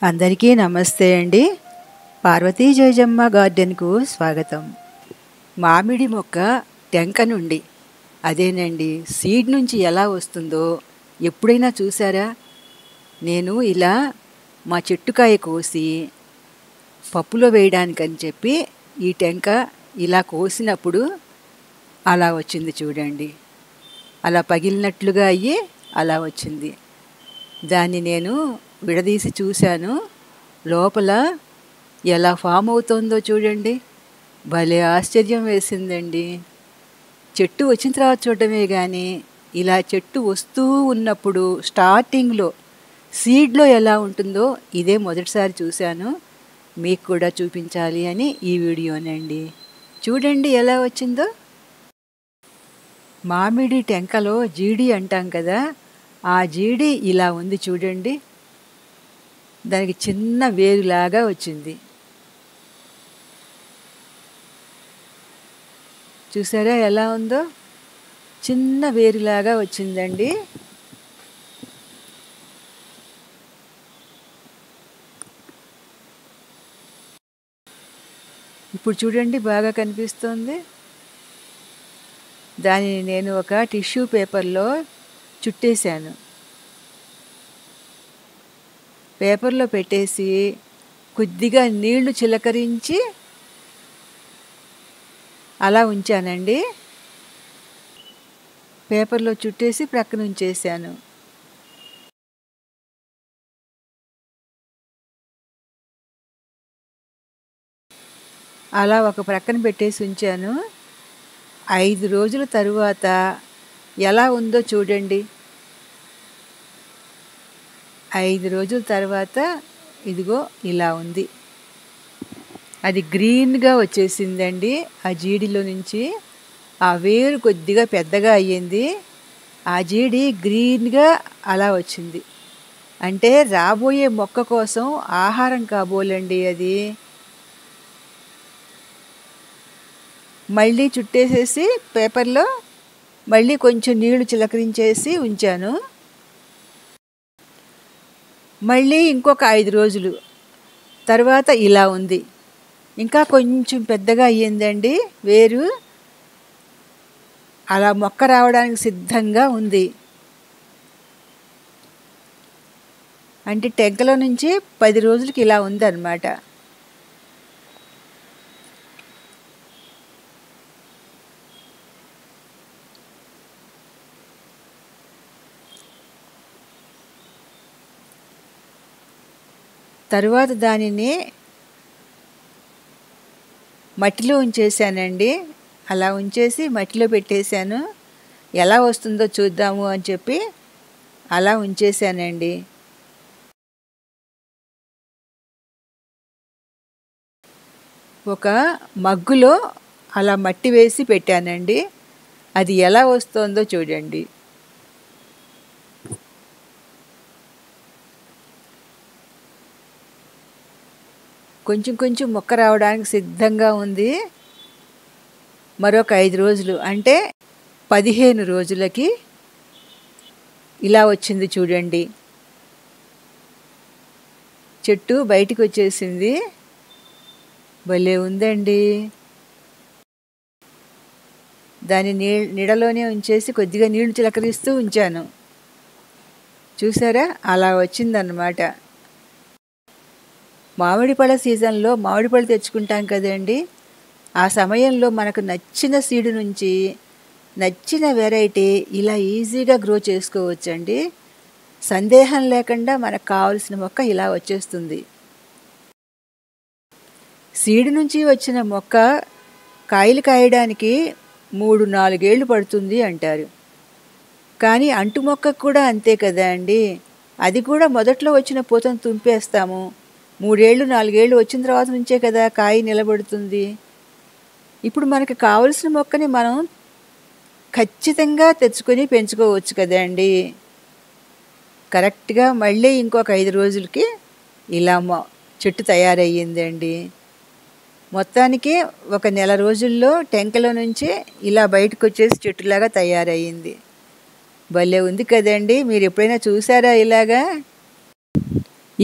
అందరికీ నమస్తే అండి. పార్వతీ జయజమ్మ గార్డెన్కు స్వాగతం. మామిడి మొక్క టెంక నుండి అదేనండి సీడ్ నుంచి ఎలా వస్తుందో ఎప్పుడైనా చూసారా? నేను ఇలా మా చెట్టుకాయ కోసి పప్పులో వేయడానికని చెప్పి ఈ టెంక ఇలా కోసినప్పుడు అలా వచ్చింది చూడండి. అలా పగిలినట్లుగా అయ్యి అలా వచ్చింది. దాన్ని నేను విడదీసి చూశాను. లోపల ఎలా ఫామ్ అవుతుందో చూడండి. భలే ఆశ్చర్యం వేసిందండి. చెట్టు వచ్చిన తర్వాత చూడటమే కానీ ఇలా చెట్టు వస్తూ ఉన్నప్పుడు స్టార్టింగ్లో సీడ్లో ఎలా ఉంటుందో ఇదే మొదటిసారి చూశాను. మీకు కూడా చూపించాలి అని ఈ వీడియోనండి. చూడండి ఎలా వచ్చిందో. మామిడి టెంకలో జీడి అంటాం కదా, ఆ జీడి ఇలా ఉంది చూడండి. దానికి చిన్న వేరులాగా వచ్చింది. చూసారా ఎలా ఉందో? చిన్న వేరులాగా వచ్చిందండి. ఇప్పుడు చూడండి బాగా కనిపిస్తుంది. దానిని నేను ఒక టిష్యూ పేపర్లో చుట్టేశాను. పేపర్లో పెట్టేసి కొద్దిగా నీళ్లు చిలకరించి అలా ఉంచానండి. పేపర్లో చుట్టేసి ప్రక్కన ఉంచేసాను. అలా ఒక ప్రక్కన పెట్టేసి ఉంచాను. 5 రోజుల తరువాత ఎలా ఉందో చూడండి. 5 రోజుల తర్వాత ఇదిగో ఇలా ఉంది. అది గ్రీన్గా వచ్చేసిందండి. ఆ జీడిలో నుంచి ఆ వేరు కొద్దిగా పెద్దగా అయ్యింది. ఆ జీడి గ్రీన్గా అలా వచ్చింది. అంటే రాబోయే మొక్క కోసం ఆహారం కాబోలండి అది. మళ్ళీ చుట్టేసేసి పేపర్లో మళ్ళీ కొంచెం నీళ్లు చిలకరించేసి ఉంచాను. మళ్ళీ ఇంకొక 5 రోజులు తర్వాత ఇలా ఉంది. ఇంకా కొంచెం పెద్దగా అయ్యిందండి వేరు. అలా మొక్క రావడానికి సిద్ధంగా ఉంది. అంటే టెంకలో నుంచి 10 రోజులకి ఇలా ఉందన్నమాట. తరువాత దానిని మట్టిలో ఉంచేసానండి. అలా ఉంచేసి మట్టిలో పెట్టేశాను. ఎలా వస్తుందో చూద్దాము అని చెప్పి అలా ఉంచేసానండి. ఒక మగ్గులో అలా మట్టి వేసి పెట్టానండి. అది ఎలా వస్తుందో చూడండి. కొంచెం కొంచెం మొక్క రావడానికి సిద్ధంగా ఉంది. మరొక 5 రోజులు అంటే 15 రోజులకి ఇలా వచ్చింది చూడండి. చెట్టు బయటికి వచ్చేసింది. భలే ఉందండి. దాన్ని నీడలోనే ఉంచేసి కొద్దిగా నీళ్లు చిలకరిస్తూ ఉంచాను. చూసారా అలా వచ్చిందన్నమాట. మామిడి పళ్ళ సీజన్లో మామిడి పళ్ళు తెచ్చుకుంటాం కదండి. ఆ సమయంలో మనకు నచ్చిన సీడ్ నుంచి నచ్చిన వెరైటీ ఇలా ఈజీగా గ్రో చేసుకోవచ్చండి. సందేహం లేకుండా మనకు కావలసిన మొక్క ఇలా వచ్చేస్తుంది. సీడ్ నుంచి వచ్చిన మొక్క కాయలు కాయడానికి 3-4 ఏళ్ళు పడుతుంది అంటారు. కానీ అంటు మొక్కకు కూడా అంతే కదా అండి. అది కూడా మొదట్లో వచ్చిన పూతను తుంపేస్తాము. 3 ఏళ్ళు 4 ఏళ్ళు వచ్చిన తర్వాత నుంచే కదా కాయ నిలబడుతుంది. ఇప్పుడు మనకి కావలసిన మొక్కని మనం ఖచ్చితంగా తెచ్చుకొని పెంచుకోవచ్చు కదండి. కరెక్ట్గా మళ్ళీ ఇంకొక 5 రోజులకి ఇలా చెట్టు తయారయ్యిందండి. మొత్తానికి ఒక నెల రోజుల్లో టెంకలో నుంచి ఇలా బయటకు వచ్చేసి చెట్టులాగా తయారయ్యింది. భలే ఉంది కదండి. మీరు ఎప్పుడైనా చూసారా ఇలాగా?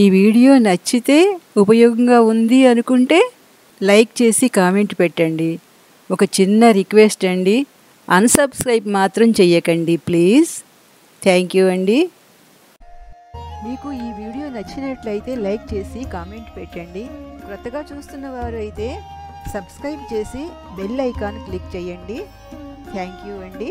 ఈ వీడియో నచ్చితే ఉపయోగంగా ఉంది అనుకుంటే లైక్ చేసి కామెంట్ పెట్టండి. ఒక చిన్న రిక్వెస్ట్ అండి, అన్సబ్స్క్రైబ్ మాత్రం చెయ్యకండి ప్లీజ్. థ్యాంక్ యూ అండి. మీకు ఈ వీడియో నచ్చినట్లయితే లైక్ చేసి కామెంట్ పెట్టండి. కొత్తగా చూస్తున్న వారు అయితే సబ్స్క్రైబ్ చేసి బెల్ ఐకాన్ క్లిక్ చేయండి. థ్యాంక్ యూ అండి.